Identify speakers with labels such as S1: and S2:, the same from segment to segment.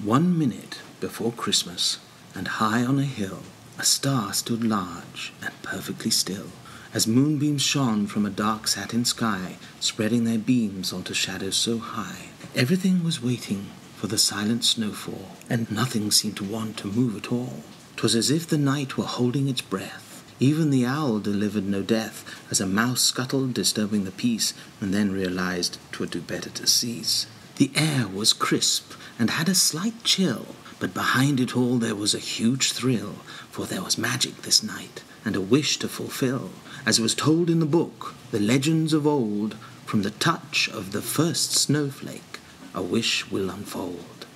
S1: 1 minute before Christmas, and high on a hill a star stood large and perfectly still, as moonbeams shone from a dark satin sky, spreading their beams onto shadows so high. Everything was waiting for the silent snowfall, and nothing seemed to want to move at all. 'Twas as if the night were holding its breath. Even the owl delivered no death, as a mouse scuttled, disturbing the peace, and then realized 'twould do better to cease. The air was crisp and had a slight chill, but behind it all there was a huge thrill, for there was magic this night, and a wish to fulfill, as was told in the book, the legends of old. From the touch of the first snowflake, a wish will unfold.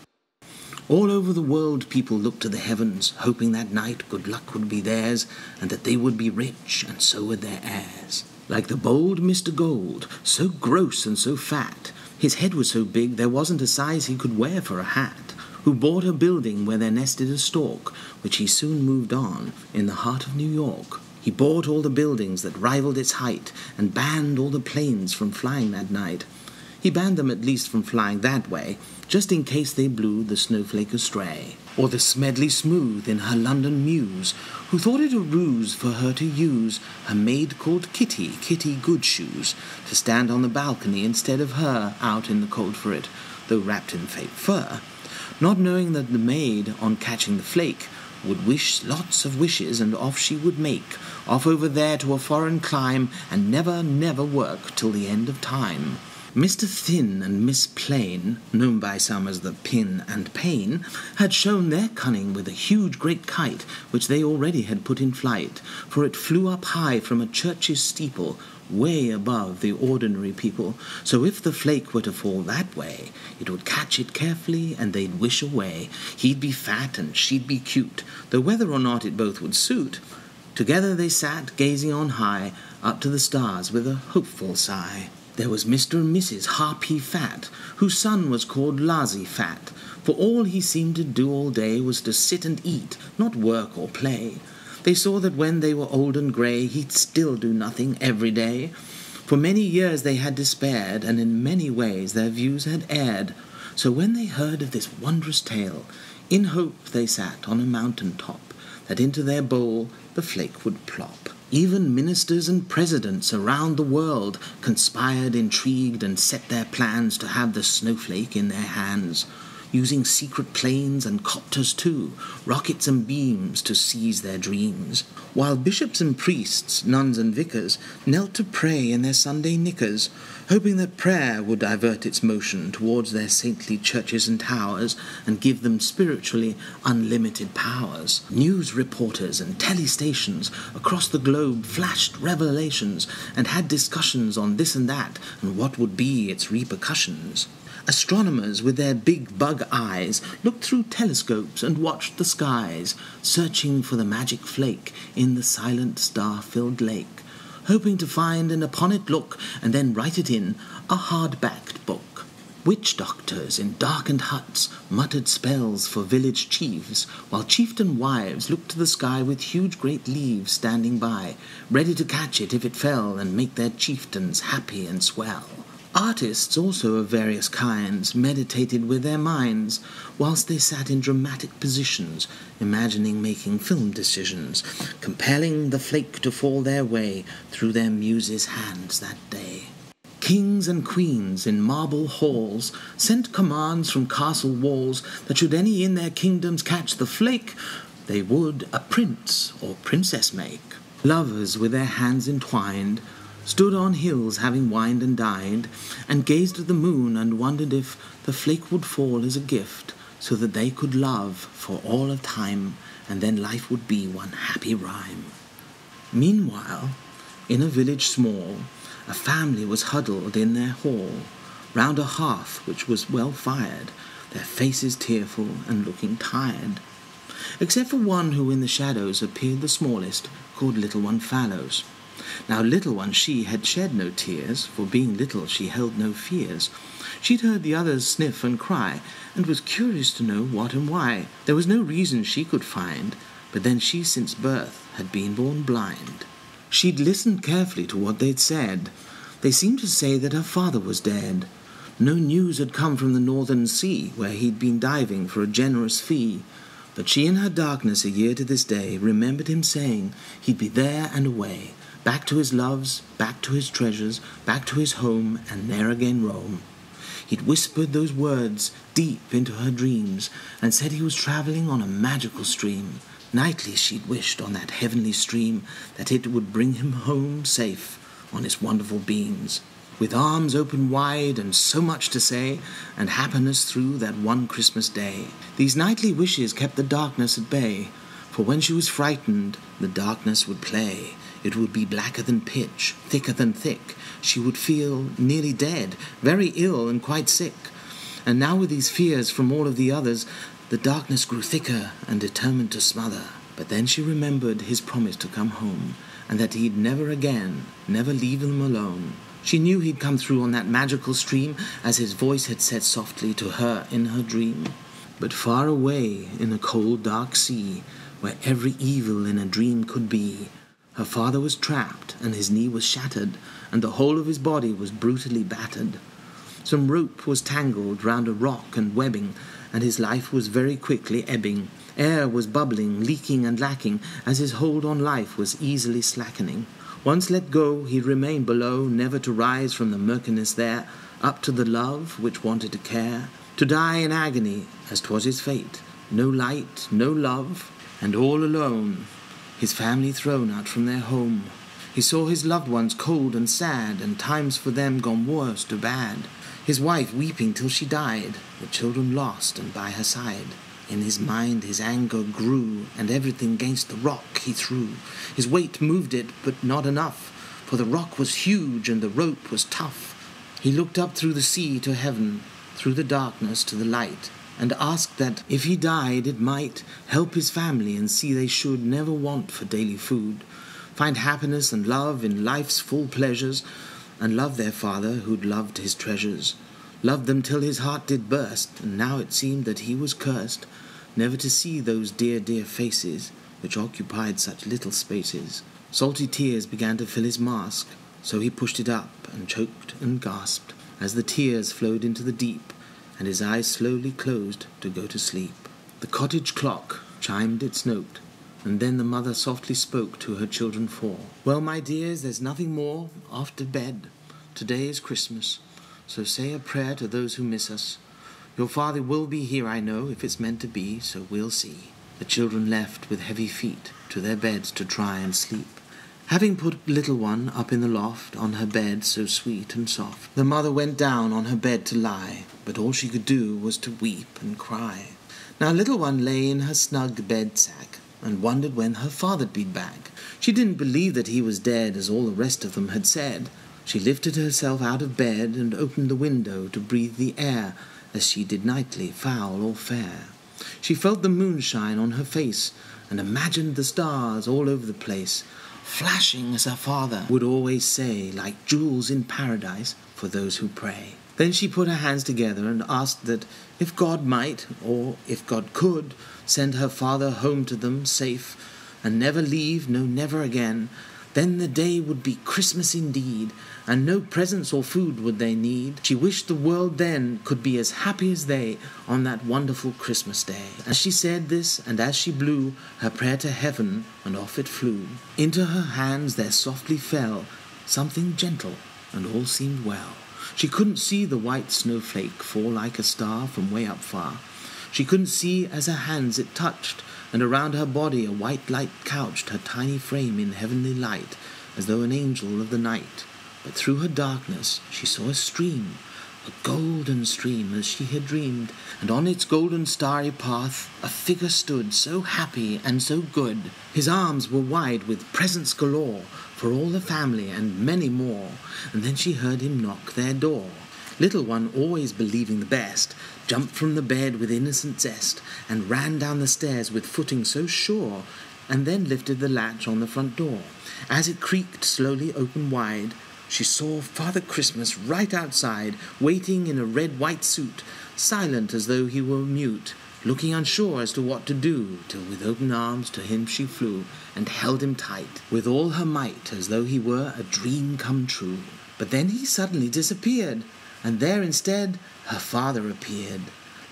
S1: All over the world people looked to the heavens, hoping that night good luck would be theirs, and that they would be rich, and so would their heirs. Like the bold Mr. Gold, so gross and so fat, his head was so big there wasn't a size he could wear for a hat, who bought a building where there nested a stork, which he soon moved on, in the heart of New York. He bought all the buildings that rivaled its height, and banned all the planes from flying that night. He banned them at least from flying that way, just in case they blew the snowflake astray. Or the Smedley Smooth in her London muse, who thought it a ruse for her to use her maid called Kitty, Kitty Goodshoes, to stand on the balcony instead of her out in the cold for it, though wrapped in fake fur, not knowing that the maid, on catching the flake, would wish lots of wishes, and off she would make, off over there to a foreign clime, and never, never work till the end of time. Mr. Thin and Miss Plain, known by some as the Pin and Pain, had shown their cunning with a huge great kite, which they already had put in flight, for it flew up high from a church's steeple, way above the ordinary people, so if the flake were to fall that way, it would catch it carefully, and they'd wish away. He'd be fat, and she'd be cute, though whether or not it both would suit. Together they sat, gazing on high, up to the stars with a hopeful sigh. There was Mr. and Mrs. Harpy Fat, whose son was called Lazy Fat, for all he seemed to do all day was to sit and eat, not work or play. They saw that when they were old and grey, he'd still do nothing every day. For many years they had despaired, and in many ways their views had erred. So when they heard of this wondrous tale, in hope they sat on a mountain top, that into their bowl the flake would plop. Even ministers and presidents around the world conspired, intrigued, and set their plans to have the snowflake in their hands, using secret planes and copters too, rockets and beams to seize their dreams, while bishops and priests, nuns and vicars, knelt to pray in their Sunday knickers, hoping that prayer would divert its motion towards their saintly churches and towers, and give them spiritually unlimited powers. News reporters and telestations across the globe flashed revelations, and had discussions on this and that, and what would be its repercussions. Astronomers with their big bug eyes looked through telescopes and watched the skies, searching for the magic flake in the silent star-filled lake, hoping to find and upon it look, and then write it in a hard-backed book. Witch doctors in darkened huts muttered spells for village chiefs, while chieftain wives looked to the sky with huge great leaves standing by, ready to catch it if it fell and make their chieftains happy and swell. Artists also of various kinds meditated with their minds, whilst they sat in dramatic positions, imagining making film decisions, compelling the flake to fall their way through their muses' hands that day. Kings and queens in marble halls sent commands from castle walls that should any in their kingdoms catch the flake, they would a prince or princess make. Lovers with their hands entwined stood on hills having wined and dined, and gazed at the moon and wondered if the flake would fall as a gift, so that they could love for all of time, and then life would be one happy rhyme. Meanwhile, in a village small, a family was huddled in their hall, round a hearth which was well fired, their faces tearful and looking tired, except for one who in the shadows appeared the smallest, called Little One Fallows. Now Little One she had shed no tears, for being little she held no fears. She'd heard the others sniff and cry, and was curious to know what and why. There was no reason she could find, but then she since birth had been born blind. She'd listened carefully to what they'd said. They seemed to say that her father was dead. No news had come from the northern sea, where he'd been diving for a generous fee. But she in her darkness a year to this day remembered him saying he'd be there and away, back to his loves, back to his treasures, back to his home, and there again roam. He'd whispered those words deep into her dreams, and said he was travelling on a magical stream. Nightly she'd wished on that heavenly stream that it would bring him home safe on its wonderful beams, with arms open wide and so much to say, and happiness through that one Christmas day. These nightly wishes kept the darkness at bay, for when she was frightened, the darkness would play. It would be blacker than pitch, thicker than thick. She would feel nearly dead, very ill and quite sick. And now with these fears from all of the others, the darkness grew thicker and determined to smother. But then she remembered his promise to come home, and that he'd never again, never leave them alone. She knew he'd come through on that magical stream, as his voice had said softly to her in her dream. But far away in a cold, dark sea, where every evil in a dream could be, her father was trapped, and his knee was shattered, and the whole of his body was brutally battered. Some rope was tangled round a rock and webbing, and his life was very quickly ebbing. Air was bubbling, leaking and lacking, as his hold on life was easily slackening. Once let go, he'd remain below, never to rise from the murkiness there, up to the love which wanted to care, to die in agony, as 'twas his fate. No light, no love, and all alone, his family thrown out from their home. He saw his loved ones cold and sad, and times for them gone worse to bad. His wife weeping till she died, the children lost and by her side. In his mind his anger grew, and everything 'gainst the rock he threw. His weight moved it, but not enough, for the rock was huge and the rope was tough. He looked up through the sea to heaven, through the darkness to the light, and asked that if he died it might help his family and see they should never want for daily food, find happiness and love in life's full pleasures, and love their father who'd loved his treasures, loved them till his heart did burst, and now it seemed that he was cursed, never to see those dear, dear faces which occupied such little spaces. Salty tears began to fill his mask, so he pushed it up and choked and gasped as the tears flowed into the deep, and his eyes slowly closed to go to sleep. The cottage clock chimed its note, and then the mother softly spoke to her children four. "Well, my dears, there's nothing more after bed. Today is Christmas, so say a prayer to those who miss us. Your father will be here, I know, if it's meant to be, so we'll see." The children left with heavy feet to their beds to try and sleep. Having put little one up in the loft on her bed so sweet and soft, the mother went down on her bed to lie, but all she could do was to weep and cry. Now little one lay in her snug bed sack, and wondered when her father'd be back. She didn't believe that he was dead, as all the rest of them had said. She lifted herself out of bed and opened the window to breathe the air, as she did nightly, foul or fair. She felt the moonshine on her face, and imagined the stars all over the place, flashing, as her father would always say, like jewels in paradise for those who pray. Then she put her hands together and asked that if God might, or if God could, send her father home to them safe, and never leave, no, never again, then the day would be Christmas indeed, and no presents or food would they need. She wished the world then could be as happy as they on that wonderful Christmas day. As she said this, and as she blew her prayer to heaven, and off it flew, into her hands there softly fell something gentle, and all seemed well. She couldn't see the white snowflake fall like a star from way up far. She couldn't see as her hands it touched, and around her body a white light couched her tiny frame in heavenly light, as though an angel of the night. But through her darkness she saw a stream, a golden stream as she had dreamed, and on its golden starry path a figure stood, so happy and so good. His arms were wide with presents galore, for all the family and many more, and then she heard him knock their door. Little one, always believing the best, jumped from the bed with innocent zest, and ran down the stairs with footing so sure, and then lifted the latch on the front door. As it creaked slowly open wide, she saw Father Christmas right outside, waiting in a red-white suit, silent as though he were mute, looking unsure as to what to do, till with open arms to him she flew, and held him tight, with all her might, as though he were a dream come true. But then he suddenly disappeared, and there instead her father appeared,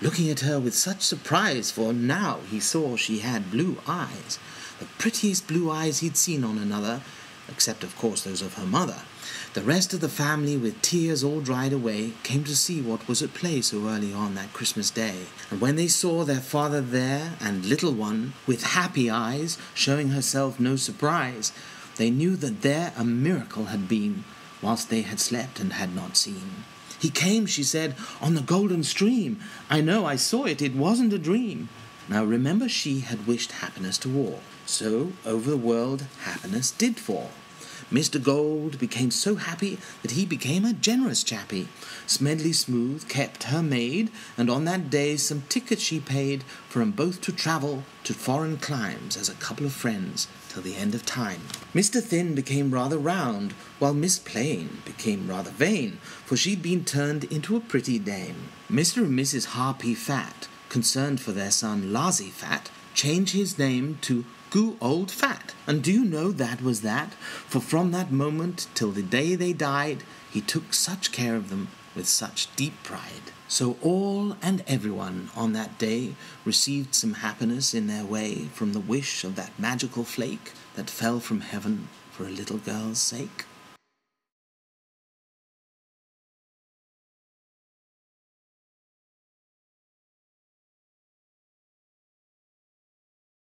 S1: looking at her with such surprise, for now he saw she had blue eyes, the prettiest blue eyes he'd seen on another, except of course those of her mother. The rest of the family, with tears all dried away, came to see what was at play so early on that Christmas day. And when they saw their father there, and little one, with happy eyes, showing herself no surprise, they knew that there a miracle had been, whilst they had slept and had not seen. "He came," she said, "on the golden stream. I know, I saw it, it wasn't a dream." Now remember, she had wished happiness to all, so over the world happiness did fall. Mr. Gold became so happy that he became a generous chappie. Smedley Smooth kept her maid, and on that day some tickets she paid for 'em both to travel to foreign climes as a couple of friends till the end of time. Mr. Thin became rather round, while Miss Plain became rather vain, for she'd been turned into a pretty dame. Mr. and Mrs. Harpy Fat, concerned for their son Lazy Fat, changed his name to Goo Old Fat. And do you know that was that? For from that moment till the day they died, he took such care of them with such deep pride. So all and everyone on that day received some happiness in their way from the wish of that magical flake that fell from heaven for a little girl's sake.